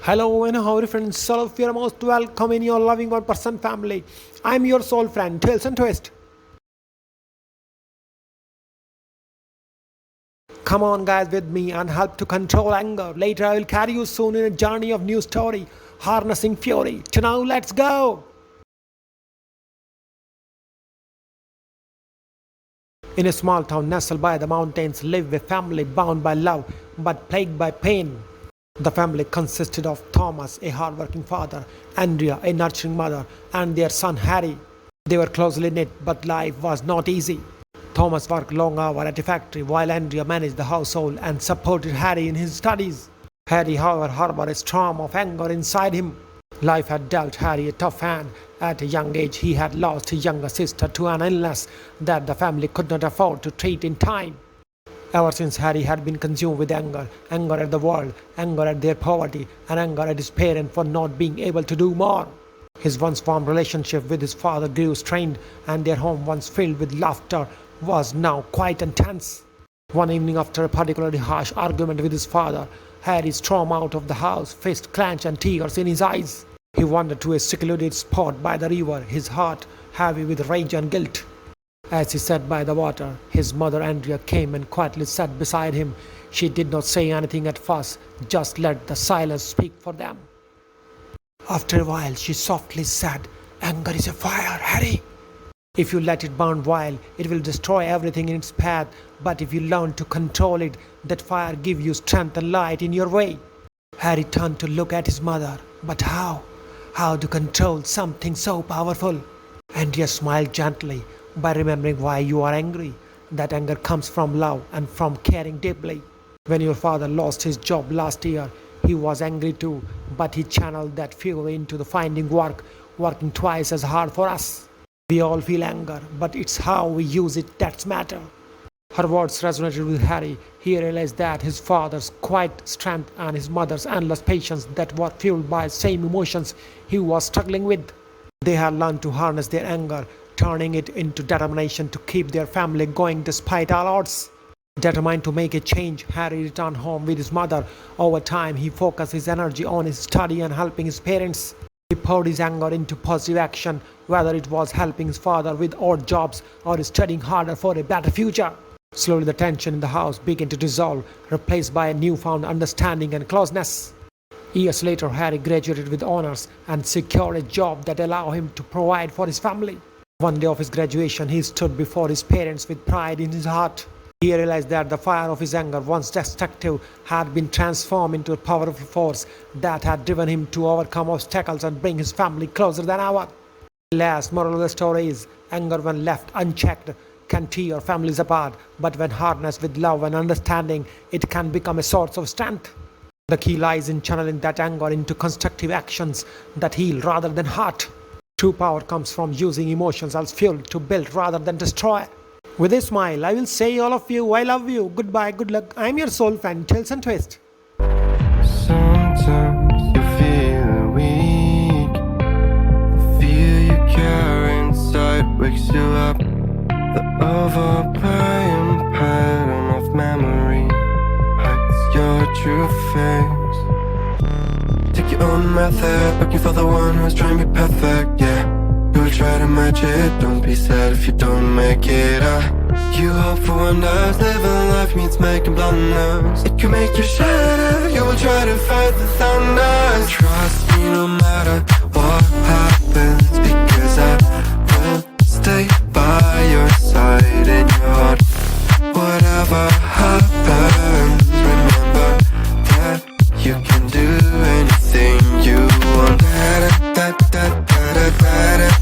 Hello and how are you friends? All of you are most welcome in your loving one person family. I'm your soul friend, Tales and Twist. Come on guys with me and help to control anger. Later I will carry you soon in a journey of new story, harnessing fury. So now let's go. In a small town nestled by the mountains lived a family bound by love but plagued by pain. The family consisted of Thomas, a hardworking father, Andria, a nurturing mother, and their son Harry. They were closely knit, but life was not easy. Thomas worked long hours at a factory while Andrea managed the household and supported Harry in his studies. Harry, however, harbored a storm of anger inside him. Life had dealt Harry a tough hand. At a young age, he had lost his younger sister to an illness that the family could not afford to treat in time. Ever since Harry had been consumed with anger at the world, anger at their poverty, and anger at his parents for not being able to do more. His once warm relationship with his father grew strained, and their home, once filled with laughter, was now quite intense. One evening, after a particularly harsh argument with his father, Harry stormed out of the house, fist clenched and tears in his eyes. He wandered to a secluded spot by the river, his heart heavy with rage and guilt. As he sat by the water, his mother Andria came and quietly sat beside him. She did not say anything at first, just let the silence speak for them. After a while, she softly said, "Anger is a fire, Harry. If you let it burn wild, it will destroy everything in its path. But if you learn to control it, that fire gives you strength and light in your way." Harry turned to look at his mother. But how? How to control something so powerful? Andrea smiled gently. By remembering why you are angry. That anger comes from love and from caring deeply. When your father lost his job last year, he was angry too, but he channeled that fury into the finding work, working twice as hard for us. We all feel anger, but it's how we use it that's matter. Her words resonated with Harry. He realized that his father's quiet strength and his mother's endless patience that were fueled by the same emotions he was struggling with. They had learned to harness their anger, turning it into determination to keep their family going despite all odds. Determined to make a change, Harry returned home with his mother. Over time, he focused his energy on his study and helping his parents. He poured his anger into positive action, whether it was helping his father with odd jobs or studying harder for a better future. Slowly, the tension in the house began to dissolve, replaced by a newfound understanding and closeness. Years later, Harry graduated with honors and secured a job that allowed him to provide for his family. One day of his graduation, he stood before his parents with pride in his heart. He realized that the fire of his anger, once destructive, had been transformed into a powerful force that had driven him to overcome obstacles and bring his family closer than ever. The last moral of the story is, anger when left unchecked can tear families apart, but when harnessed with love and understanding, it can become a source of strength. The key lies in channeling that anger into constructive actions that heal rather than hurt. True power comes from using emotions as fuel to build rather than destroy. With a smile, I will say all of you, I love you. Goodbye, good luck. I'm your soul friend, Tales and Twist. Sometimes you feel weak. The fear you carry inside wakes you up. The overplaying pattern of memory hides your true face. Take your own method, looking for the one who's trying to be perfect, yeah. You'll try to match it, don't be sad if you don't make it up. You hope for wonders, living life means making blunders. It can make you shatter, you will try to fight the thunder. Trust me no matter what happens, because I will stay by your side in your heart. Whatever happens, remember that you can do anything you want. Da da da da da da da.